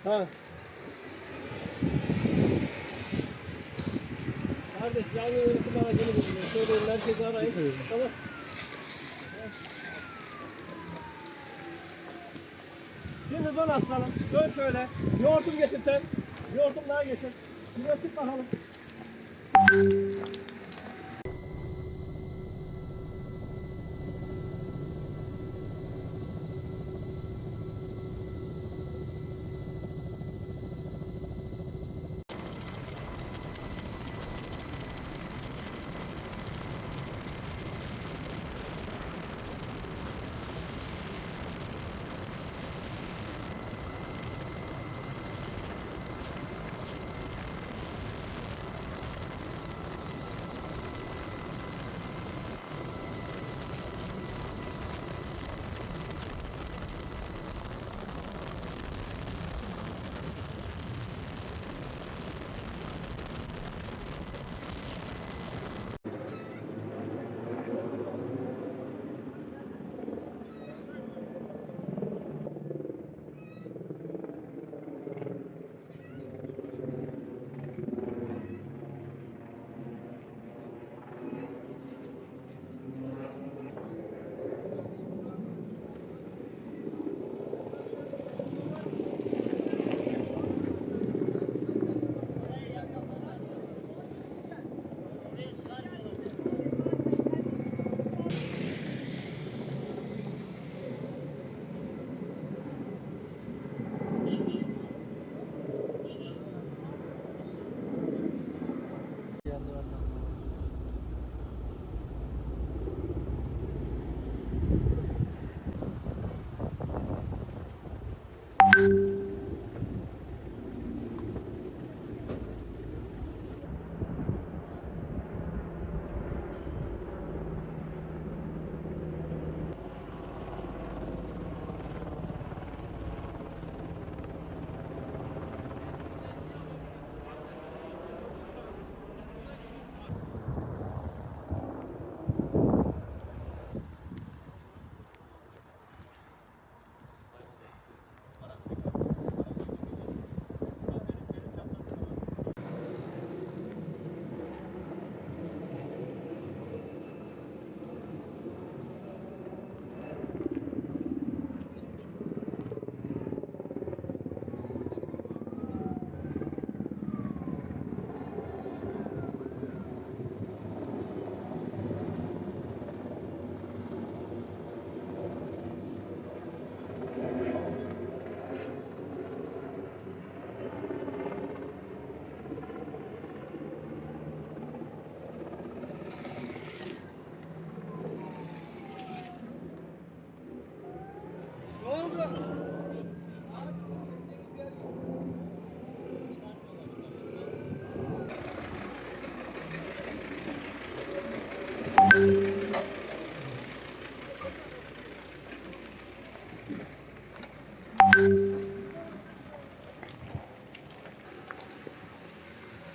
Ha. Kardeş yangın yönetim aracını buluyor. Söyleyin merkezi arayın. Evet. Tamam. Şimdi dön aslanım. Dön şöyle. Yoğurtum getirsen. Yoğurtum daha getir. Biraz sık bakalım.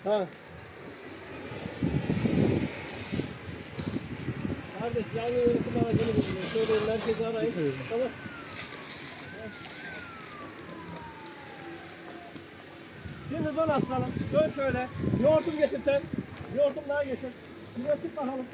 Ha. Kardeş yangın yönetim aracını buluyor. Söyleyin merkezi arayın. Evet. Tamam. Şimdi dön aslanım. Dön şöyle. Yoğurtum getirsen. Yoğurtum daha getir. Biraz sık bakalım.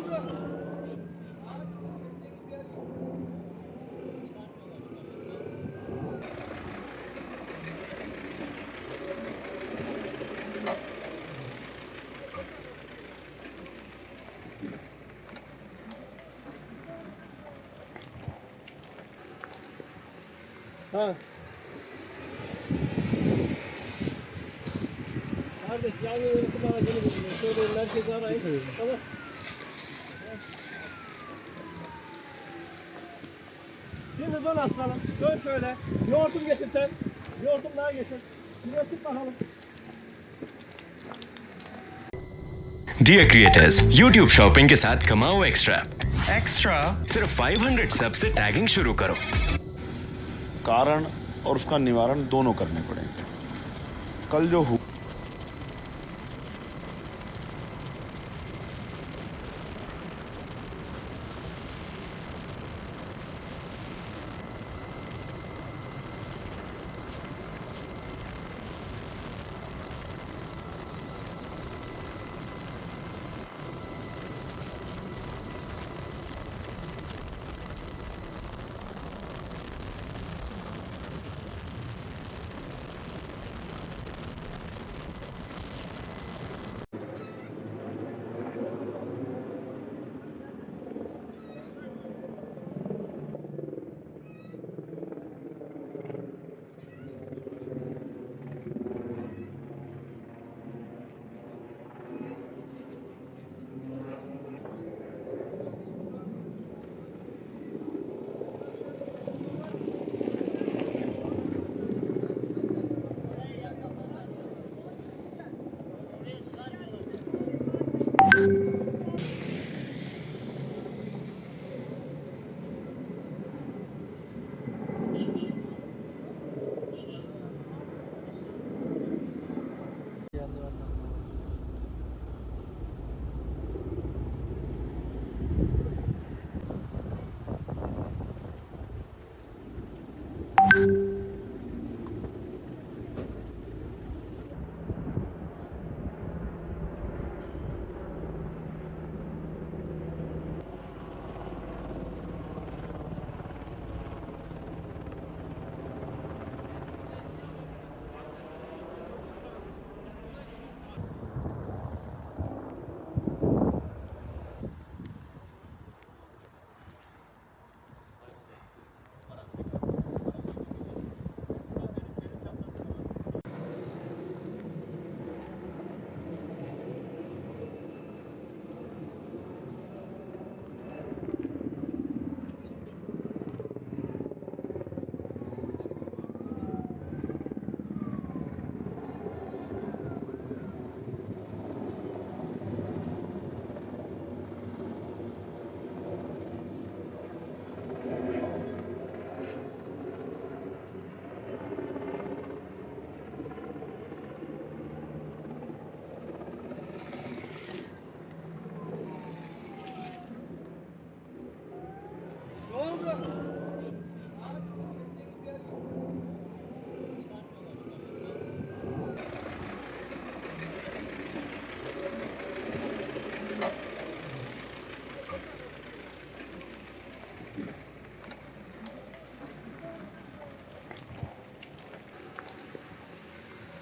Ha. Kardeş yangın yönetim aracını buluyor. Söyleyin merkezi arayın. Tamam. Şimdi dön aslanım. Dön şöyle. Yoğurtum getirsen. Yoğurtum daha getir. Biraz sık bakalım. Dear creators YouTube shopping के साथ कमाओ एक्स्ट्रा सिर्फ 500 सब से टैगिंग शुरू करो। कारण और उसका निवारण दोनों करने पड़ेंगे। कल जो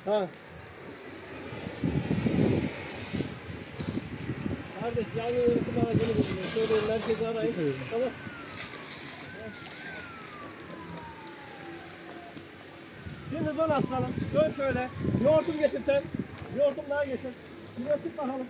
Ha. Kardeş yangın yönetim aracını buluyor. Söyleyin merkezi arayın. Tamam. Şimdi dön aslanım. Dön şöyle. Yoğurtum getirsen. Yoğurtum daha getir. Biraz sık bakalım.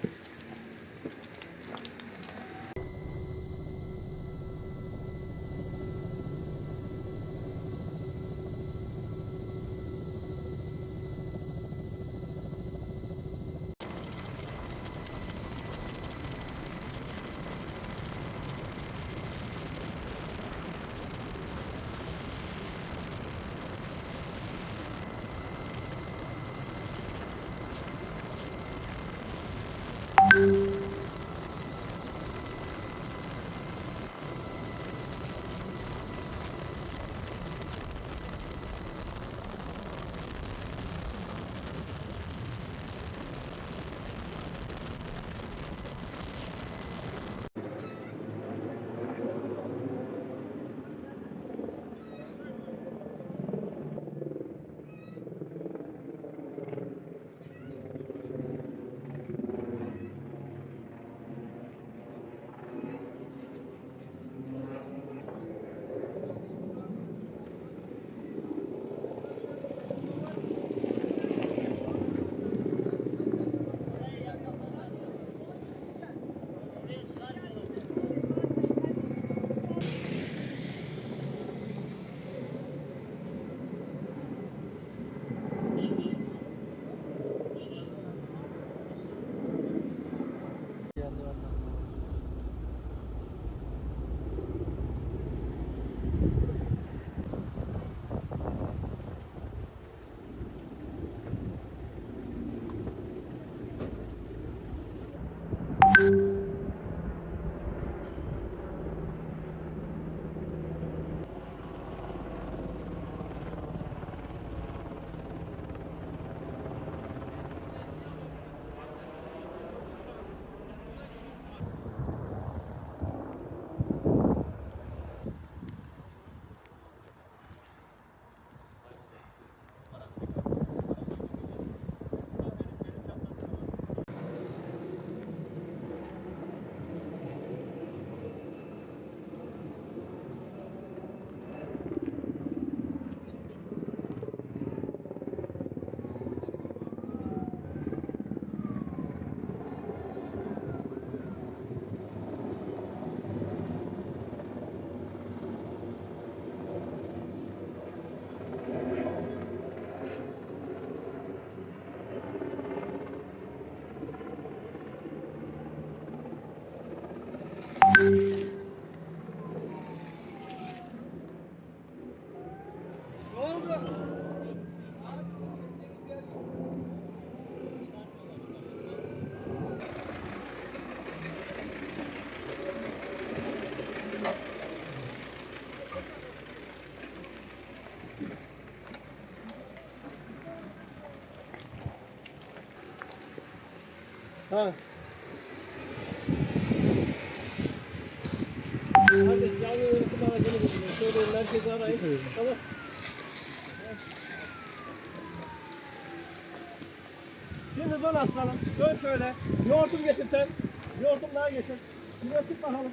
Ha. Hadi canlı yönetim aracını buldum. Söyleyin merkezi arayın. Tamam. Şimdi dön aslanım. Dön şöyle. Yoğurtum getirsen. Yoğurtum daha getir. Biraz sık bakalım.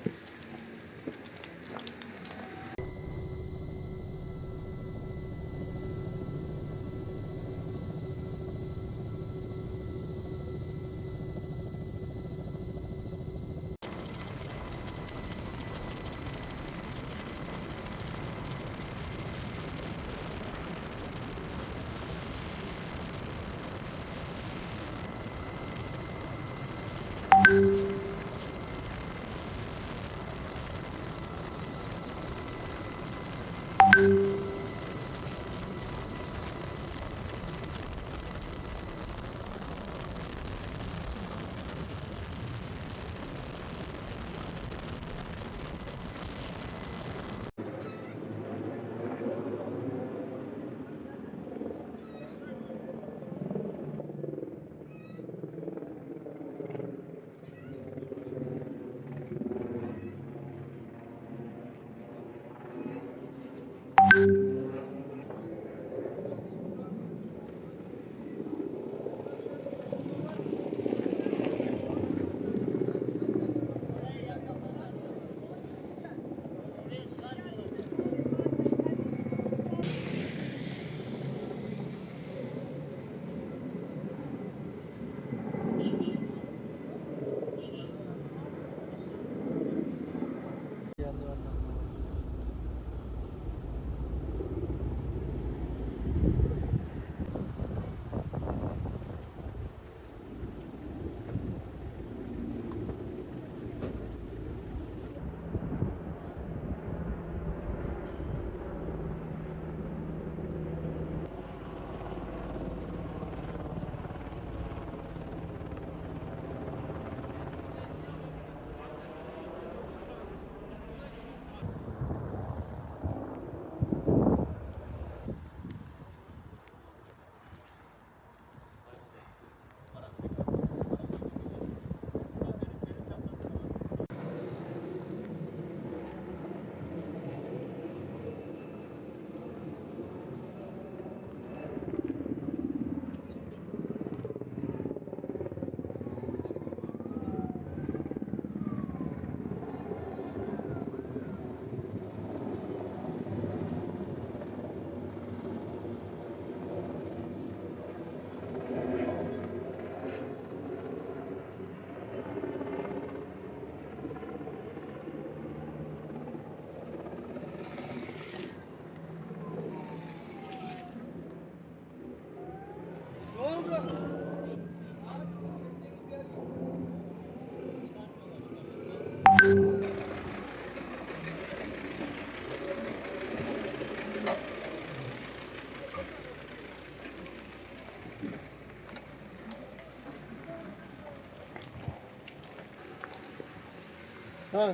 Ha.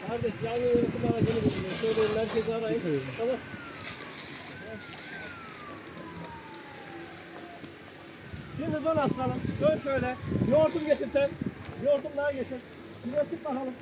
Kardeş yangın yönetim aracını buluyor. Söyleyin merkezi arayın. Tamam. Şimdi dön aslanım. Dön şöyle. Yoğurtum getirsen. Yoğurtum daha getir. Şuraya sık bakalım.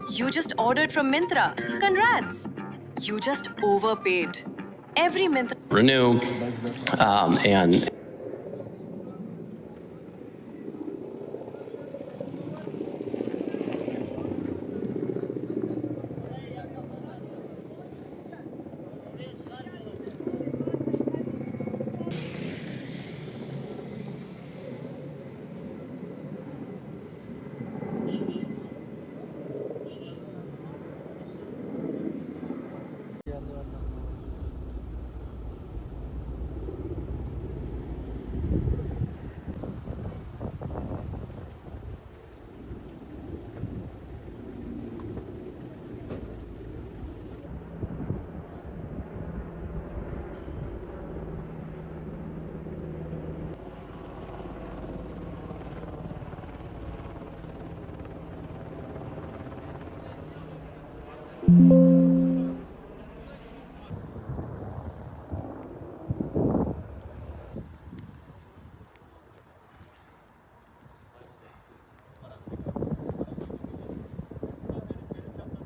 You just ordered from Myntra. Congrats! You just overpaid. Every Myntra. Renew, and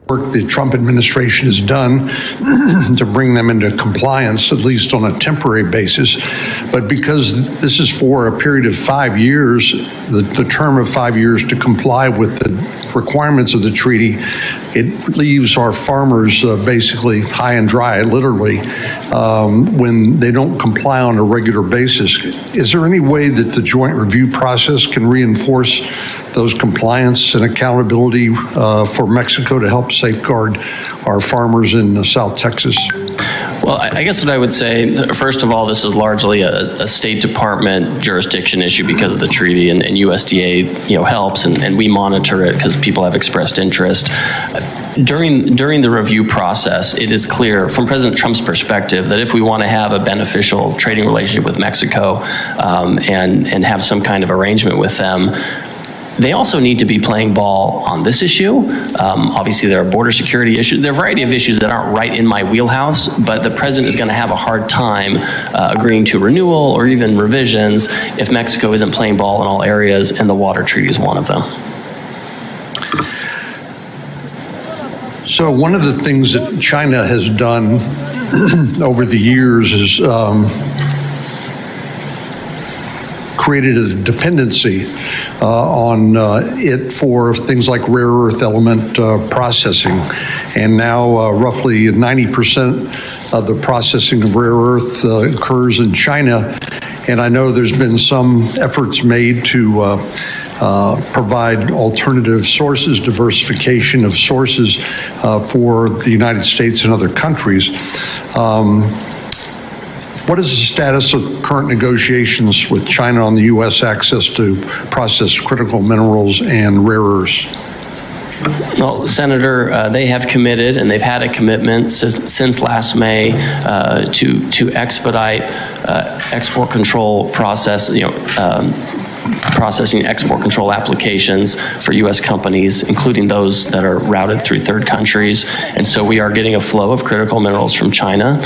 work the Trump administration has done to bring them into compliance, at least on a temporary basis. But because this is for a period of 5 years, the term of 5 years to comply with the requirements of the treaty, it leaves our farmers basically high and dry, literally, when they don't comply on a regular basis. Is there any way that the joint review process can reinforce those compliance and accountability for Mexico to help safeguard our farmers in South Texas? well, I guess what I would say, first of all, this is largely a State Department jurisdiction issue because of the treaty, and USDA, helps, and we monitor it because people have expressed interest. During the review process, it is clear from President Trump's perspective that if we want to have a beneficial trading relationship with Mexico and have some kind of arrangement with them, they also need to be playing ball on this issue. Obviously, there are border security issues. There are a variety of issues that aren't right in my wheelhouse, but the president is going to have a hard time agreeing to renewal or even revisions if Mexico isn't playing ball in all areas, and the water treaty is one of them. So one of the things that China has done over the years is created a dependency on it for things like rare earth element processing. And now roughly 90% of the processing of rare earth occurs in China. And I know there's been some efforts made to provide alternative sources, diversification of sources for the United States and other countries. What is the status of current negotiations with China on the U.S. access to process critical minerals and rare earths? Well, Senator, they have committed, and they've had a commitment since last May to expedite export control process, processing export control applications for U.S. companies, including those that are routed through third countries. And so we are getting a flow of critical minerals from China.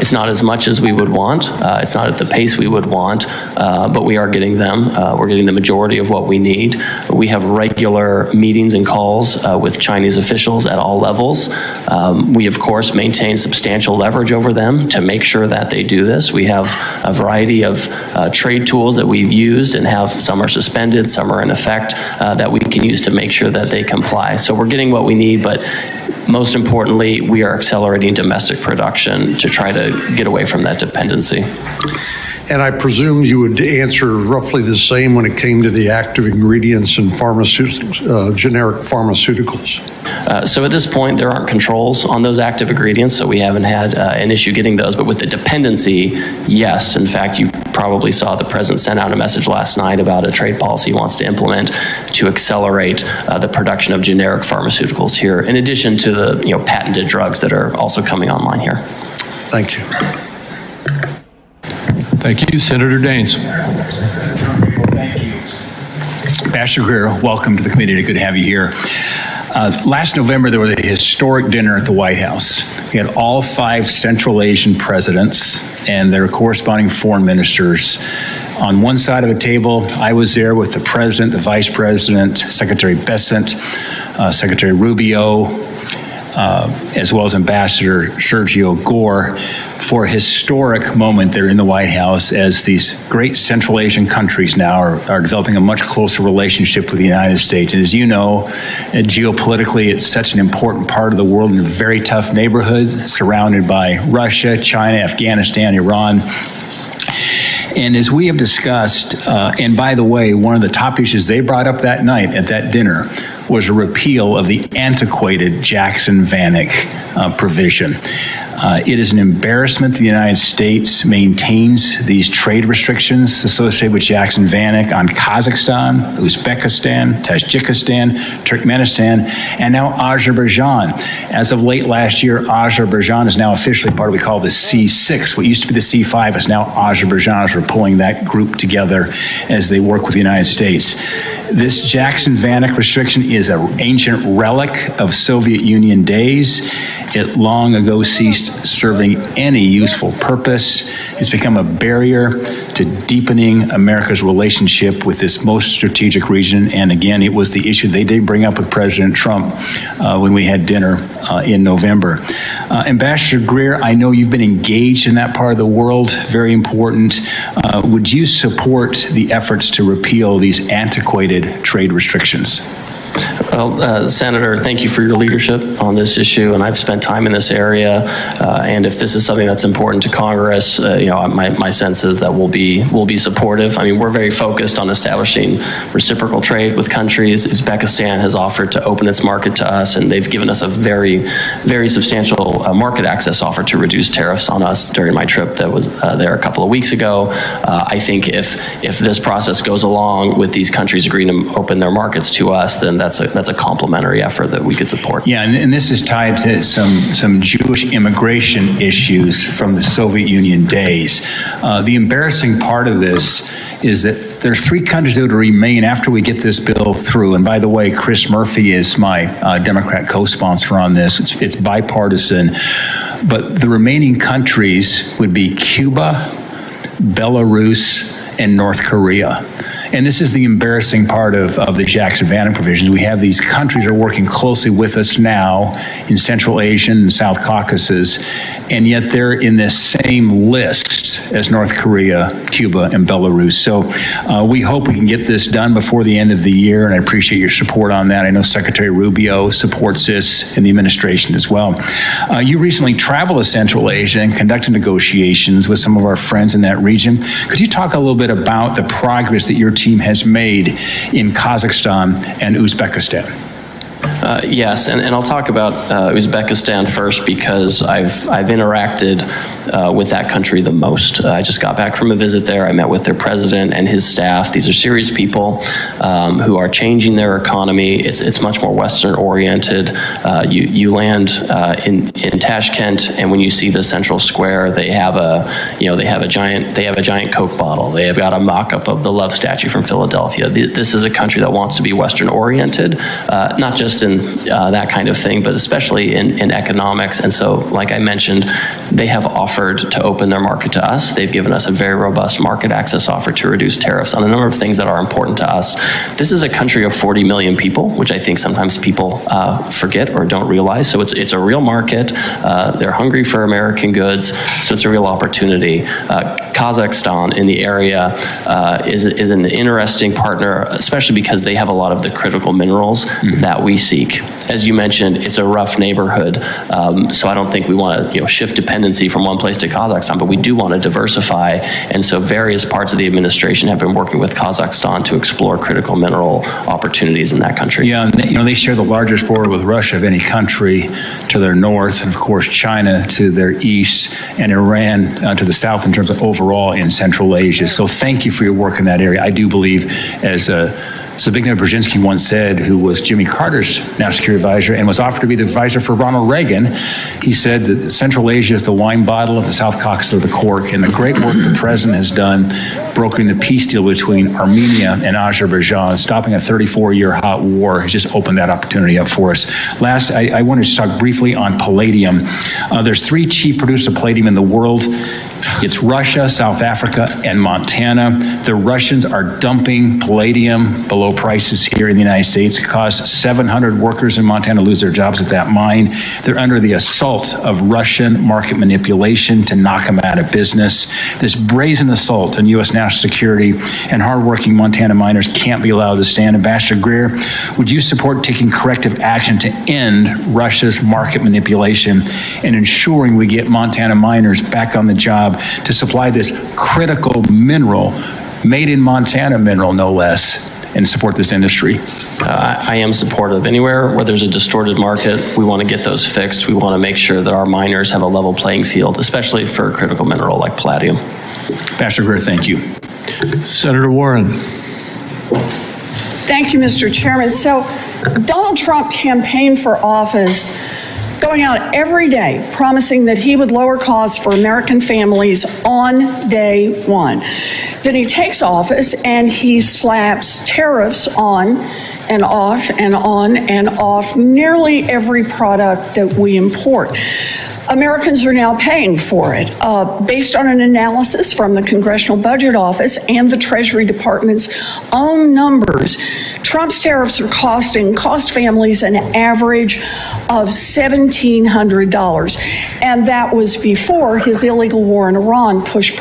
It's not as much as we would want. It's not at the pace we would want, but we are getting them. We're getting the majority of what we need. We have regular meetings and calls with Chinese officials at all levels. We, of course, maintain substantial leverage over them to make sure that they do this. We have a variety of trade tools that we've used and have some are suspended, some are in effect that we can use to make sure that they comply. So we're getting what we need, but most importantly, we are accelerating domestic production to try to get away from that dependency. And I presume you would answer roughly the same when it came to the active ingredients in pharmaceuticals, generic pharmaceuticals. So at this point, there aren't controls on those active ingredients, so we haven't had an issue getting those. But with the dependency, yes. In fact, you probably saw the president send out a message last night about a trade policy he wants to implement to accelerate the production of generic pharmaceuticals here, in addition to the patented drugs that are also coming online here. Thank you. Thank you. Senator Daines. Thank you. Ambassador Greer, welcome to the committee. Good to have you here. Last November, there was a historic dinner at the White House. We had all 5 Central Asian presidents and their corresponding foreign ministers. On one side of a table, I was there with the president, the vice president, Secretary Bessent, Secretary Rubio, as well as Ambassador Sergio Gore, for a historic moment there in the White House as these great Central Asian countries now are developing a much closer relationship with the United States. And as you know, geopolitically, it's such an important part of the world in a very tough neighborhood surrounded by Russia, China, Afghanistan, Iran. And as we have discussed, and by the way, one of the top issues they brought up that night at that dinner was a repeal of the antiquated Jackson-Vanik provision. It is an embarrassment the United States maintains these trade restrictions associated with Jackson-Vanik on Kazakhstan, Uzbekistan, Tajikistan, Turkmenistan, and now Azerbaijan. As of late last year, Azerbaijan is now officially part of what we call the C6. What used to be the C5 is now Azerbaijan, as we're pulling that group together as they work with the United States. This Jackson-Vanik restriction is an ancient relic of Soviet Union days. It long ago ceased serving any useful purpose. It's become a barrier to deepening America's relationship with this most strategic region. And again, it was the issue they did bring up with President Trump when we had dinner in November. Ambassador Greer, I know you've been engaged in that part of the world, very important. Would you support the efforts to repeal these antiquated trade restrictions? Well, Senator, thank you for your leadership on this issue, and I've spent time in this area. And if this is something that's important to Congress, my sense is that we'll be supportive. I mean, we're very focused on establishing reciprocal trade with countries. Uzbekistan has offered to open its market to us, and they've given us a very, very substantial market access offer to reduce tariffs on us during my trip that was there a couple of weeks ago. I think if this process goes along with these countries agreeing to open their markets to us, then that's a complementary effort that we could support. Yeah, and this is tied to some Jewish immigration issues from the Soviet Union days. The embarrassing part of this is that there's 3 countries that would remain after we get this bill through. And by the way, Chris Murphy is my Democrat co-sponsor on this. It's bipartisan. But the remaining countries would be Cuba, Belarus, and North Korea. And this is the embarrassing part of the Jackson-Vanik provisions. We have these countries that are working closely with us now in Central Asia and South Caucasus, and yet they're in this same list as North Korea, Cuba, and Belarus. So we hope we can get this done before the end of the year, and I appreciate your support on that. I know Secretary Rubio supports this in the administration as well. You recently traveled to Central Asia and conducted negotiations with some of our friends in that region. Could you talk a little bit about the progress that your team has made in Kazakhstan and Uzbekistan? Yes, and I'll talk about Uzbekistan first because I've interacted with that country the most. I just got back from a visit there. I met with their president and his staff. These are serious people who are changing their economy. It's much more Western oriented. You land in Tashkent, and when you see the central square, they have a giant Coke bottle. They have got a mock-up of the Love statue from Philadelphia. This is a country that wants to be Western oriented, not just just in that kind of thing, but especially in economics. And so, like I mentioned, they have offered to open their market to us. They've given us a very robust market access offer to reduce tariffs on a number of things that are important to us. This is a country of 40 million people, which I think sometimes people forget or don't realize. So it's a real market. They're hungry for American goods, so it's a real opportunity. Kazakhstan in the area is an interesting partner, especially because they have a lot of the critical minerals that we seek. As you mentioned, it's a rough neighborhood, so I don't think we want to shift dependency from one place to Kazakhstan, but we do want to diversify, and so various parts of the administration have been working with Kazakhstan to explore critical mineral opportunities in that country. Yeah, and they share the largest border with Russia of any country to their north, and of course China to their east, and Iran to the south in terms of overall in Central Asia. So thank you for your work in that area. I do believe, as Zbigniew Brzezinski once said, who was Jimmy Carter's national security advisor and was offered to be the advisor for Ronald Reagan, he said that Central Asia is the wine bottle and the South Caucasus of the cork. And the great work the president has done brokering the peace deal between Armenia and Azerbaijan, stopping a 34-year hot war, has just opened that opportunity up for us. Last, I wanted to talk briefly on palladium. There's 3 chief producers of palladium in the world. It's Russia, South Africa, and Montana. The Russians are dumping palladium below prices here in the United States. It caused 700 workers in Montana lose their jobs at that mine. They're under the assault of Russian market manipulation to knock them out of business. This brazen assault on U.S. national security and hardworking Montana miners can't be allowed to stand. Ambassador Greer, would you support taking corrective action to end Russia's market manipulation and ensuring we get Montana miners back on the job to supply this critical mineral, made in Montana mineral, no less, and support this industry? I am supportive. Anywhere where there's a distorted market, we want to get those fixed. We want to make sure that our miners have a level playing field, especially for a critical mineral like palladium. Ambassador Greer, thank you. Senator Warren. Thank you, Mr. Chairman. So Donald Trump campaigned for office going out every day promising that he would lower costs for American families on day one. Then he takes office and he slaps tariffs on and off and on and off nearly every product that we import. Americans are now paying for it. Based on an analysis from the Congressional Budget Office and the Treasury Department's own numbers, Trump's tariffs are cost families an average of $1,700. And that was before his illegal war in Iran pushed prices